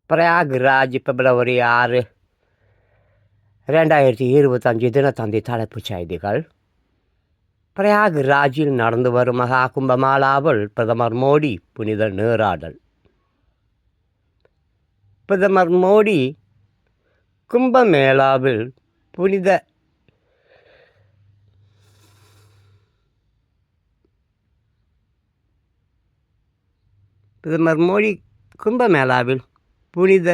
பிரயாக்ராஜ் பிப்ரவரி 6, 2025 தினத்தந்தி தலைப்புச் செய்திகள். பிரயாக்ராஜில் நடந்து வரும் மகா கும்பமாலாவில் பிரதமர் மோடி புனித நீராடல். பிரதமர் மோடி கும்பமேளாவில் புனித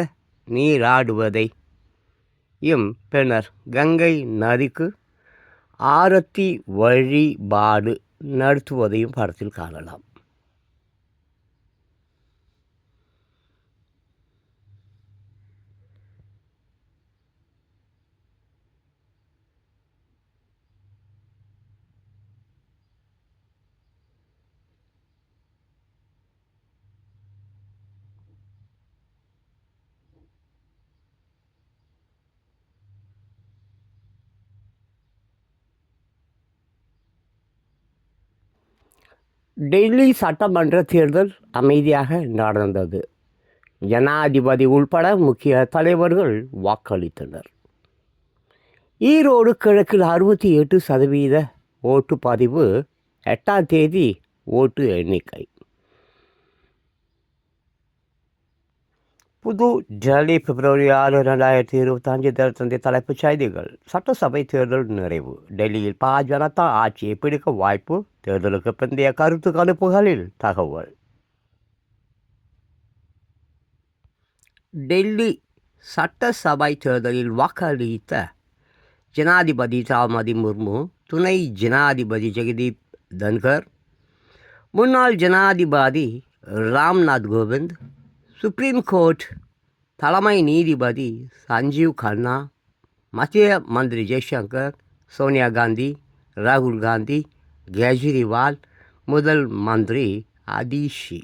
நீராடுவதையும் பின்னர் கங்கை நதிக்கு ஆரத்தி வழிபாடு நடத்துவதையும் படத்தில் காணலாம். டெல்லி சட்டமன்ற தேர்தல் அமைதியாக நடந்தது. ஜனாதிபதி உள்பட முக்கிய தலைவர்கள் வாக்களித்தனர். ஈரோடு கிழக்கில் 68% ஓட்டுப்பதிவு. 8ஆம் தேதி ஓட்டு எண்ணிக்கை. புது டெல்லி பிப்ரவரி 6, 2025 தினத்தந்தி தலைப்புச் செய்திகள். சட்டசபை தேர்தல் நிறைவு. டெல்லியில் ஜனதா ஆட்சியை பிடிக்க வாய்ப்பு. தேர்தலுக்கு பிந்தைய கருத்து கணிப்புகளில் தகவல். டெல்லி சட்டசபை தேர்தலில் வாக்களித்த ஜனாதிபதி திரௌபதி முர்மு, துணை ஜனாதிபதி ஜெகதீப் தன்கர், முன்னாள் ஜனாதிபதி ராம்நாத் கோவிந்த், சுப்ரீம் கோர்ட் தலைமை நீதிபதி சஞ்சீவ் கன்னா, மத்திய மந்திரி ஜெய்சங்கர், சோனியா காந்தி, ராகுல் காந்தி, கெஜ்ரிவால், முதல் மந்திரி அதிஷி.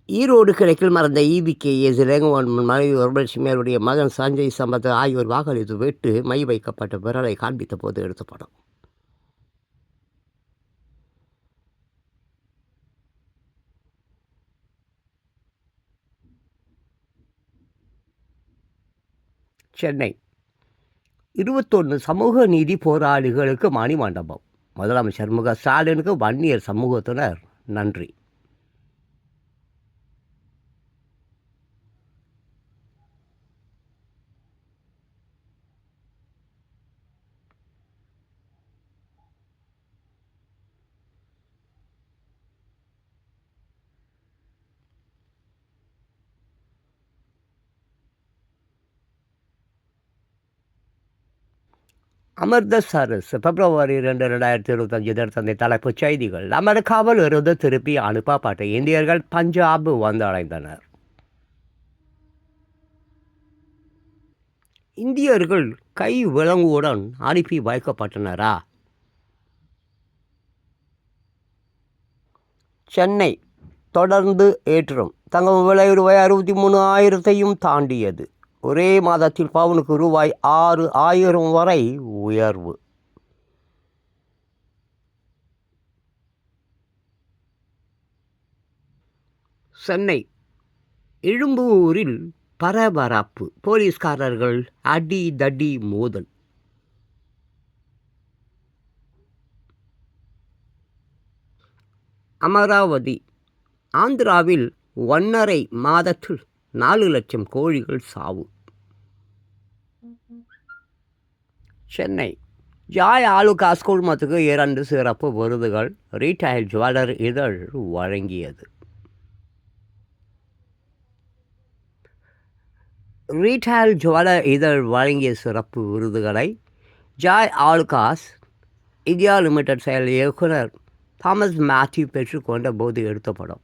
ஈரோடு கிழக்கில் மறைந்த EBKS இளங்கோவன் மனைவி வரலட்சுமியுடைய மகன் சஞ்சய் சம்பத் ஆகியோர் வாக்களித்து விட்டு மை வைக்கப்பட்ட விரலை காண்பித்த போது எடுத்த படம். சென்னை 21 சமூக நீதி போராளிகளுக்கு மணிமண்டபம். முதலமைச்சர் ஸ்டாலினுக்கு வன்னியர் சமூகத்தினர் நன்றி. அமிர்தசரஸ் பிப்ரவரி 2, 2025 தினத்தந்தி தலைப்புச் செய்திகள். அமெரிக்காவில் இருந்து திருப்பி அனுப்பப்பட்ட இந்தியர்கள் பஞ்சாப் வந்தடைந்தனர். இந்தியர்கள் கை விலங்குடன் அனுப்பி வைக்கப்பட்டனரா? சென்னை தொடர்ந்து ஏற்றம். தங்கம் விலை ₹63,000 தாண்டியது. ஒரே மாதத்தில் பவுனுக்கு ₹6,000 வரை உயர்வு. சென்னை எழும்பூரில் பரபரப்பு. போலீஸ்காரர்கள் அடி தடி மோதல். அமராவதி ஆந்திராவில் 1.5 மாதத்தில் 4 லட்சம் கோழிகள் சாவு. சென்னை ஜாய் ஆலுகாஸ் குழுமத்துக்கு 2 சிறப்பு விருதுகள் ரீட்டைல் ஜுவல்லர் இதழ் வழங்கியது. ரீட்டைல் ஜுவல இதழ் வழங்கிய சிறப்பு விருதுகளை ஜாய் ஆலுகாஸ் இந்தியா லிமிடெட் செயல் இயக்குனர் தாமஸ் மேத்யூ பெற்றுக்கொண்ட போது எடுத்த படம்.